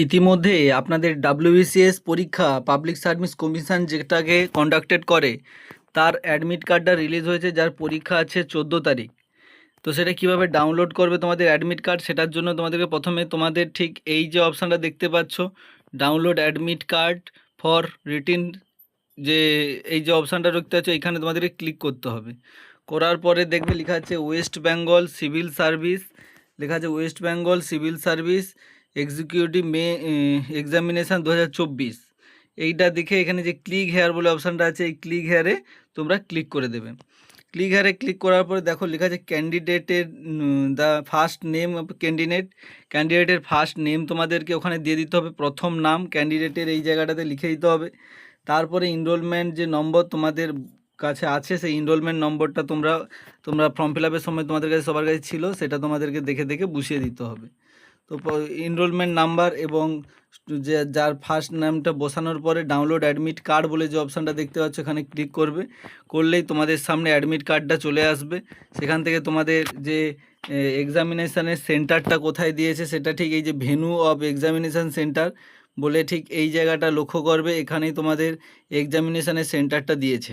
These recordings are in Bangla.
ইতিমধ্যে আপনাদের ডাব্লিউবিসিএস পরীক্ষা পাবলিক সার্ভিস কমিশন যেটাকে কন্ডাক্টেড করে তার অ্যাডমিট কার্ডটা রিলিজ হয়েছে, যার পরীক্ষা আছে 14 তারিখ। তো সেটা কিভাবে ডাউনলোড করবে তোমাদের অ্যাডমিট কার্ড, সেটার জন্য তোমাদেরকে প্রথমে তোমাদের ঠিক এই যে অপশানটা দেখতে পাচ্ছ, download admit card for written, যে এই যে অপশানটা দেখতে পাচ্ছ এখানে তোমাদেরকে ক্লিক করতে হবে। করার পরে দেখবে লেখা আছে ওয়েস্ট বেঙ্গল সিভিল সার্ভিস, লেখা আছে West Bengal civil service executive examination 2024। এইটা দেখে এখানে যে ক্লিক হেয়ার বলে অপশানটা আছে, এই ক্লিক হেয়ারে তোমরা ক্লিক করে দেবে। ক্লিক হেয়ারে ক্লিক করার পরে দেখো লেখা আছে ক্যান্ডিডেটের দ্য ফার্স্ট নেম অফ ক্যান্ডিডেটের ফার্স্ট নেম তোমাদেরকে ওখানে দিয়ে দিতে হবে, প্রথম নাম ক্যান্ডিডেটের এই জায়গাটাতে লিখে দিতে হবে। তারপরে এনরোলমেন্ট যে নম্বর তোমাদের কাছে আছে সেই এনরোলমেন্ট নম্বরটা তোমরা ফর্ম ফিল আপের সময় তোমাদের কাছে সবার কাছে ছিল, সেটা তোমাদেরকে দেখে দেখে বসিয়ে দিতে হবে। তো এনরোলমেন্ট নাম্বার এবং যে যার ফার্স্ট নামটা বসানোর পরে ডাউনলোড অ্যাডমিট কার্ড বলে যে অপশানটা দেখতে পাচ্ছ এখানে ক্লিক করবে, করলেই তোমাদের সামনে অ্যাডমিট কার্ডটা চলে আসবে। সেখান থেকে তোমাদের যে এক্সামিনেশানের সেন্টারটা কোথায় দিয়েছে সেটা ঠিক এই যে ভেন্যু অফ এক্সামিনেশান সেন্টার বলে ঠিক এই জায়গাটা লক্ষ্য করবে, এখানেই তোমাদের এক্সামিনেশানের সেন্টারটা দিয়েছে।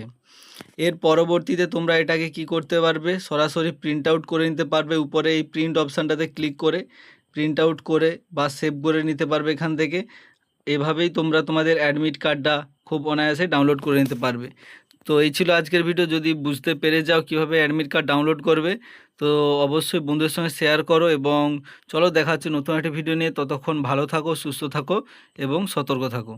এর পরবর্তীতে তোমরা এটাকে কি করতে পারবে, সরাসরি প্রিন্ট আউট করে নিতে পারবে। উপরে এই প্রিন্ট অপশানটাতে ক্লিক করে প্রিন্ট আউট করে বা সেভ করে নিতে পারবে এখান থেকে। এভাবেই তোমরা তোমাদের অ্যাডমিট কার্ডটা খুব অনায়াসে ডাউনলোড করে নিতে পারবে। তো এই ছিল আজকের ভিডিও। যদি বুঝতে পেরে যাও কীভাবে অ্যাডমিট কার্ড ডাউনলোড করবে তো অবশ্যই বন্ধুদের সঙ্গে শেয়ার করো, এবং চলো দেখা হচ্ছে নতুন একটা ভিডিও নিয়ে। ততক্ষণ ভালো থাকো, সুস্থ থাকো এবং সতর্ক থাকো।